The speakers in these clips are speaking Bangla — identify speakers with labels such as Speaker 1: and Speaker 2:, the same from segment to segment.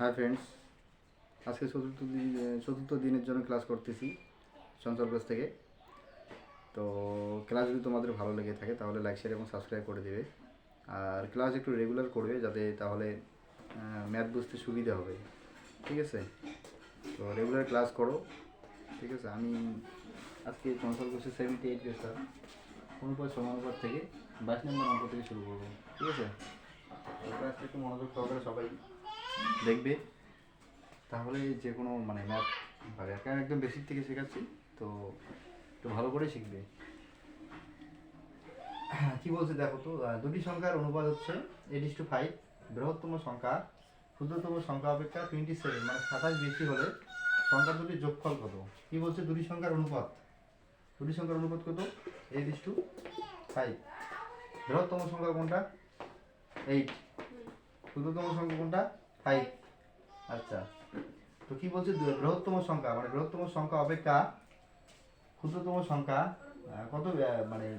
Speaker 1: হাই ফ্রেন্ডস, আজকে চতুর্থ দিনের জন্য ক্লাস করতেছি চঞ্চল কোচ থেকে। তো ক্লাস যদি তোমাদের ভালো লেগে থাকে তাহলে লাইক শেয়ার এবং সাবস্ক্রাইব করে দেবে, আর ক্লাস একটু রেগুলার করবে যাতে তাহলে ম্যাথ বুঝতে সুবিধা হবে। ঠিক আছে, তো রেগুলার ক্লাস করো। ঠিক আছে, আমি আজকে চঞ্চল কোচের 78 পেসার অনুপাত সমানুপাত থেকে 22 নম্বর অঙ্ক থেকে শুরু করবো। ঠিক আছে, ক্লাসটা একটু মনোযোগ সহকারে সবাই দেখবে, তাহলে যে কোনো ম্যাথ পারে। কারণ একদম বেসিক থেকে শেখাচ্ছি, তো একটু ভালো করে শিখবে। কি বলছে দেখো তো, দুটি সংখ্যার অনুপাত হচ্ছে 8:5। বৃহত্তম সংখ্যা ক্ষুদ্রতম সংখ্যা অপেক্ষা 27 27 বেশি হলে সংখ্যা দুটির যোগফল কত? কি বলছে, দুটি সংখ্যার অনুপাত কত? 8:5। বৃহত্তম সংখ্যা কোনটা? 8। ক্ষুদ্রতম সংখ্যা কোনটা? 5। আচ্ছা, তো কি বলছে, বৃহত্তম সংখ্যা অপেক্ষা ক্ষুদ্রতম সংখ্যা কত?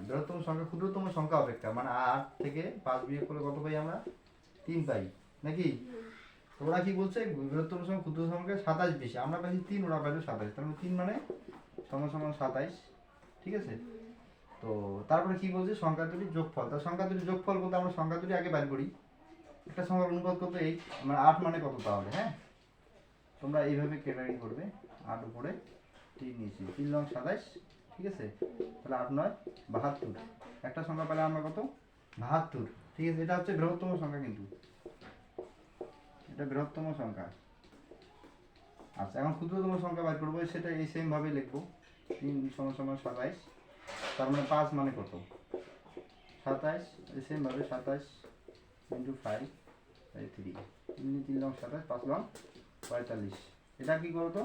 Speaker 1: বৃহত্তম সংখ্যা ক্ষুদ্রতম সংখ্যা অপেক্ষা 8 থেকে 5 বিয়োগ করলে কত পাই আমরা? 3 পাই নাকি? তো ওরা কি বলছে, বৃহত্তম সংখ্যা ক্ষুদ্রতম সংখ্যা 27 বেশি, আমরা পাইছি 3, ওরা পাইলো 27, তার মানে 3 সমান সমান 27। ঠিক আছে, তো তারপরে কি বলছে, সংখ্যা দুটির যোগফল। তার সংখ্যা দুটির যোগফল বলতে আমরা সংখ্যা দুটি আগে বের করি। একটা সংখ্যার অনুপাত কত? 8, 8 মানে কত তাহলে? হ্যাঁ, তোমরা এইভাবে কেটারি করবে, 8 উপরে 3 নিয়েছি, 3 লং 27। ঠিক আছে, তাহলে 8 9 72। একটা সংখ্যা পেলে আমরা কত? 72। ঠিক আছে, এটা হচ্ছে বৃহত্তম সংখ্যা, কিন্তু এটা বৃহত্তম সংখ্যা। আচ্ছা, এখন ক্ষুদ্রতম সংখ্যা বের করবো, সেটা এই সেম ভাবে লিখবো। 3 সমান সমান 27, তার মানে 5 মানে কত? 27। এই সেম ভাবে 27 ইন্টু 5 বাই 3, 3 লং 27, 5 লং 45। এটা কি করতো?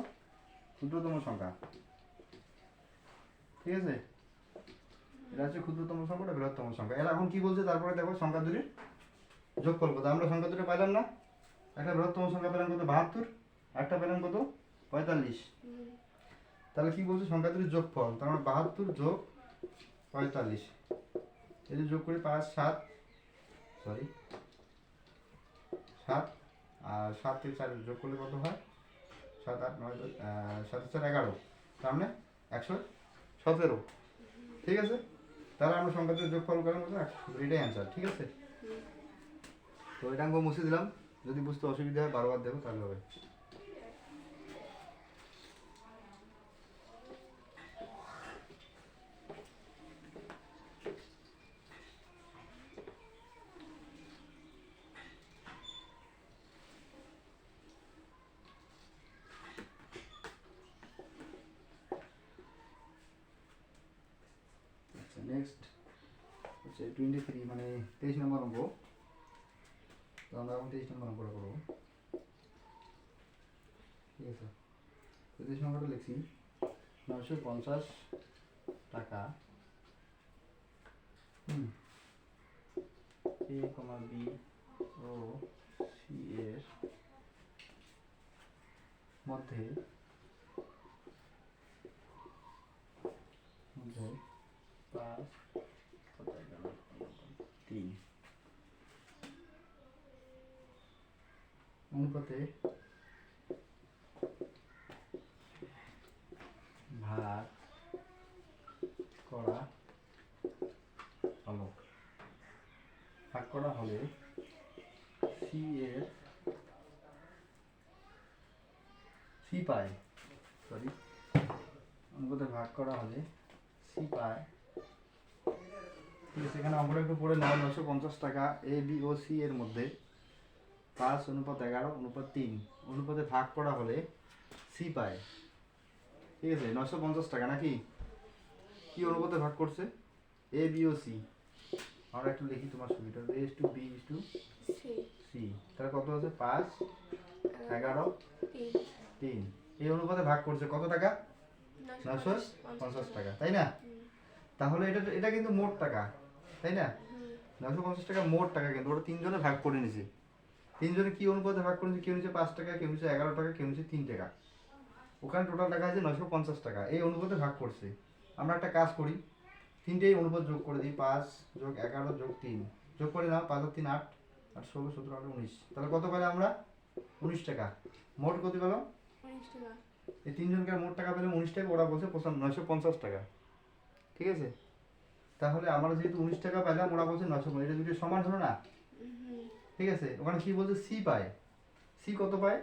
Speaker 1: ক্ষুদ্রতম সংখ্যা। ঠিক আছে, এটা হচ্ছে ক্ষুদ্রতম সংখ্যা, এটা বৃহত্তম সংখ্যা। এরা এখন কি বলছে, তারপরে দেখো সংখ্যা দুটির যোগফল কত। আমরা সংখ্যা দুটো পাইলাম না, একটা বৃহত্তম সংখ্যা পেলাম কত? 72, একটা পেলাম কত? 45। তাহলে কি বলছে, সংখ্যা দুটির যোগফল, তার মানে 72 যোগ 45। এই যে যোগ করি 5 7 আর 7 থেকে 4 যোগ করলে কত হয়? 7 8 9 7 4 11, তার মানে 117। ঠিক আছে, তাহলে আমরা সংখ্যা দুটির যোগফল করার মতো এটাই অ্যান্সার। ঠিক আছে, তো এটা আমি মুছে দিলাম। যদি বুঝতে অসুবিধা হয় বারবার দেখো, তাহলে হবে। আচ্ছা, নেক্সট হচ্ছে 23, 23 নম্বর অঙ্ক। তো আমরা এখন 23 নম্বর অঙ্কটা করবো। ঠিক আছে, 23 নম্বরটা লিখছি, 950 টাকা এ কমা বি ও সি এর মধ্যে 5 3 অনুপাতে ভাগ করা হলে সি এর সি পায়, অনুপাতে ভাগ করা হলে সি পায়। ঠিক আছে, এখানে অঙ্কটা একটু পড়ে নাও। 950 টাকা এ বি ও সি এর মধ্যে 5:11 অনুপাত 3 অনুপাতে ভাগ করা হলে সি পায়। ঠিক আছে, 950 টাকা নাকি, কি অনুপাতে ভাগ করছে? এ বি ও সি। আমরা একটু লিখি তোমার সুবিধা, A is to B is to C. তাহলে কত আছে? 5 11 3। এই অনুপাতে ভাগ করছে কত টাকা? 950 টাকা, তাই না? তাহলে এটা কিন্তু মোট টাকা, তাই না? 950 টাকা মোট টাকা, কিন্তু ওটা 3 জনে ভাগ করে নিছে। 3 জনে কি অনুপাতে ভাগ করে নিছে? কেউ নিচ্ছে 5 টাকা, কেউ নিচ্ছে 11 টাকা, কেউ নিচ্ছে 3 টাকা। ওখানে টোটাল টাকা আছে 950 টাকা, এই অনুপাতে ভাগ করছে। আমরা একটা কাজ করি, তিনটেই অনুপাত যোগ করে দিই। 5 যোগ 11 যোগ 3 যোগ করে নাও, 5 আর 3 8, 8 16 17 18 19। তাহলে কত পেলে আমরা? 19 টাকা। মোট কত পেলাম?
Speaker 2: 19 টাকা।
Speaker 1: এই তিনজনকার মোট টাকা পেলাম 19 টাকা, ওরা বলছে 950 টাকা। ঠিক আছে, তাহলে আমরা যেহেতু 19 টাকা পেলাম, ওরা বলছে 950, এটা দুটো সমান হলো না? ঠিক আছে, ওখানে কি বলছে? সি পায়। সি কত পায়?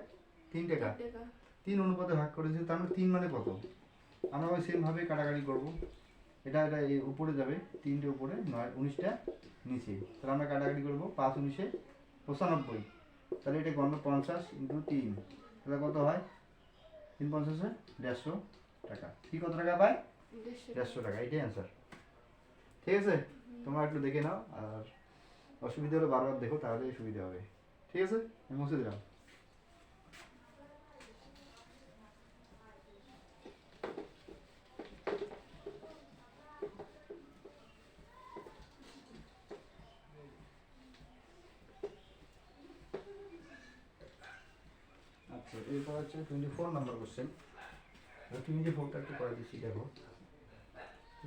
Speaker 1: 3 টাকা। 3 অনুপাতে ভাগ করেছে, তার মানে 3 মানে কত? আমরা ওই সেম ভাবে কাটাকাটি করব। এটা এটা এই উপরে যাবে, 3টে উপরে, 19টা নিচে। তাহলে আমরা কাটাকাটি করব, 5 19 95। তাহলে এটা গণ 50 ইন্টু 3, তাহলে কত হয়? 3 50 150 টাকা। কি কত টাকা পায়? 150 টাকা। এটাই অ্যান্সার। ঠিক আছে, তোমরা একটু দেখে নাও, আর অসুবিধা হলে বারবার দেখো, তাহলেই সুবিধা হবে। ঠিক আছে, আমি মুছে দিলাম। আচ্ছা, এরপর হচ্ছে 24 নম্বর কোশ্চেন। 24টা একটু করে দিচ্ছি, দেখো।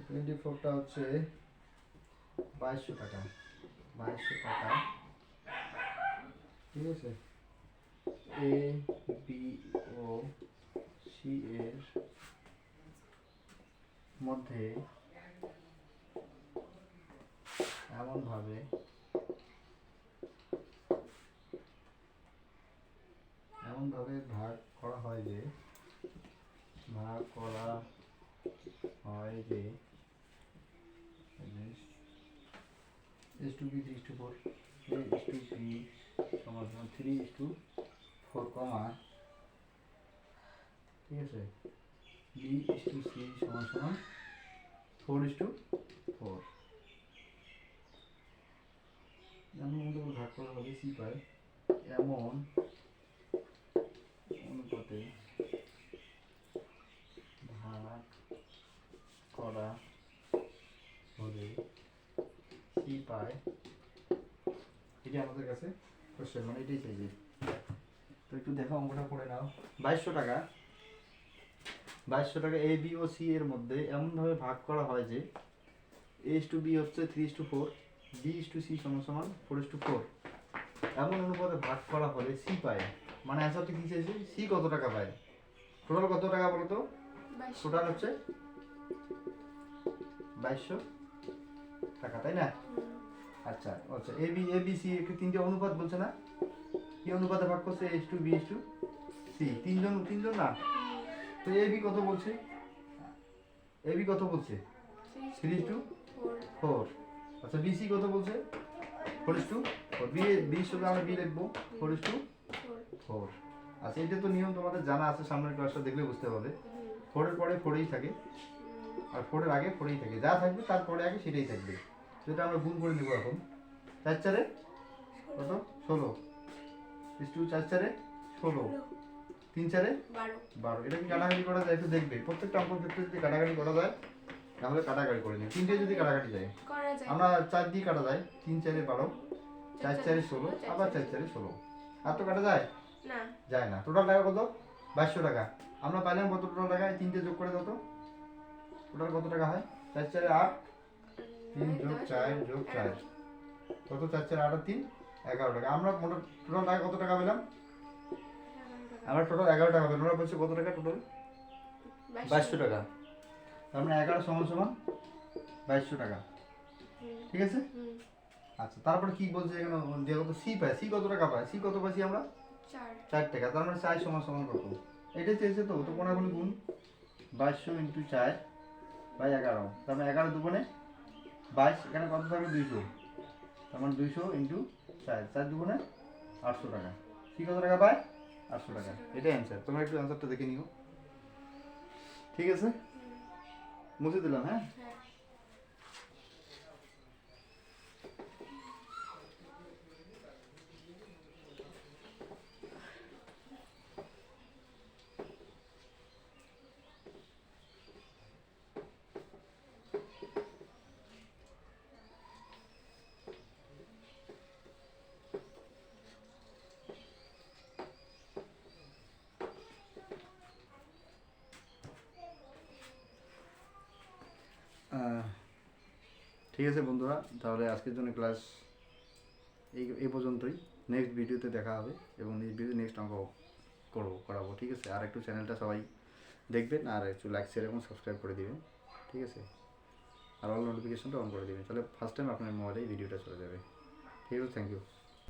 Speaker 1: 24টা হচ্ছে 2200 টাকা। 2200 টাকা। ঠিক আছে, এ বি ও সি এর মধ্যে এমনভাবে ভাগ করা হয় যে S2B 3:4, A:3 সমান 3:4, ঠিক আছে, B:C সমান 4:4। এমন অনুপাতে ভাগ করা হবে, সি পায়, এমন অনুপাতে ভাগ করা হলে সি পায়। এটা আমাদের কাছে কোশ্চেন, মানে এটাই চাইছে। তো একটু দেখো, অঙ্কটা করে নাও। 2200 টাকা, 2200 টাকা এ বি ও সি এর মধ্যে এমনভাবে ভাগ করা হয় যে A:B হচ্ছে 3:4, B:C সমান 4:4। এমন অনুপাতে ভাগ করা হলে সি পায়, মানে অ্যান্সারটা কি চাইছে? সি কত টাকা পায়? টোটাল কত টাকা বলো তো? টোটাল হচ্ছে 2200 টাকা, তাই না? আচ্ছা আচ্ছা, এ বি সি একটু 3টে অনুপাত বলছে না? কি অনুপাতে ভাগ করছে? A:B:C, তিনজন না? তো এ বি কত বলছে? এ বি কত বলছে? 3:4। আচ্ছা, বিসি কত বলছে? 4:4। বি শুধু আমরা বি লিখবো, 4:4। আচ্ছা, এটা তো নিয়ম তোমাদের জানা আছে, সামনের ক্লাসটা দেখলে বুঝতে পারবে। 4 এর পরে 4ই থাকে, আর 4 এর আগে 4ই থাকে, যা থাকবে তারপরে আগে সেটাই থাকবে। সেটা আমরা গুণ করে নেবো এখন। 4 4 কত? 16। 4 4 16, 3 4 12। এটা কি কাটাকাটি করা যায়? একটু দেখবে, প্রত্যেকটা অঙ্কের ক্ষেত্রে যদি কাটাকাটি করা যায় তাহলে কাটাকাটি করে নিই। 3টে যদি কাটাকাটি যায়, আমরা 4 দিয়ে কাটা যায়, 3 4 12, 4 4 16, আবার 4 4 16। আর তো কাটা যায় না? যায় না। টোটাল টাকা কত? 2200 টাকা। আমরা পাইলাম কত টোটাল টাকা? 3টে যোগ করে দাও তো, টোটাল কত টাকা হয়? 4 4 8, 3 যোগ 4 যোগ 4, কত? 4 4 8 আর 3 11 টাকা। আমরা টোটাল টাকা কত টাকা পেলাম? আমরা টোটাল 11 টাকা পেলাম। আমরা বলছি কত টাকা টোটাল? 2200 টাকা। তার মানে 11 সমান 2200 টাকা। ঠিক আছে, আচ্ছা, তারপরে কি বলছে এখানে? যে কত সি পায়, সি কত টাকা পায়? সি কত পাইছি আমরা? 4 টাকা। তার মানে 4 সমান কত? এটাই চেয়েছে তো, তো কোনাগুলি গুণ 2200 ইন্টু 4 বাই 11। তার মানে 11 দুগুণে 22, এখানে কত থাকবে? 200। তার মানে 200 ইন্টু 4, 4 দুগুণে 800 টাকা। সি কত টাকা পায়? 800 টাকা। এটাই অ্যান্সার। তোমরা একটু অ্যান্সারটা দেখে নিও। ঠিক আছে, মুছে দিলাম। হ্যাঁ, ঠিক আছে বন্ধুরা, তাহলে আজকের জন্য ক্লাস এই পর্যন্তই। নেক্সট ভিডিওতে দেখা হবে এবং নেক্সট ভিডিও নেক্সট অঙ্ক করাবো, ঠিক আছে। আর একটু চ্যানেলটা সবাই দেখবেন আর একটু লাইক শেয়ার এবং সাবস্ক্রাইব করে দিবেন, ঠিক আছে। আর অল নোটিফিকেশনটা অন করে দিবেন, তাহলে ফার্স্ট টাইম আপনার মোবাইলে এই ভিডিওটা চলে যাবে। ঠিক আছে, থ্যাংক ইউ।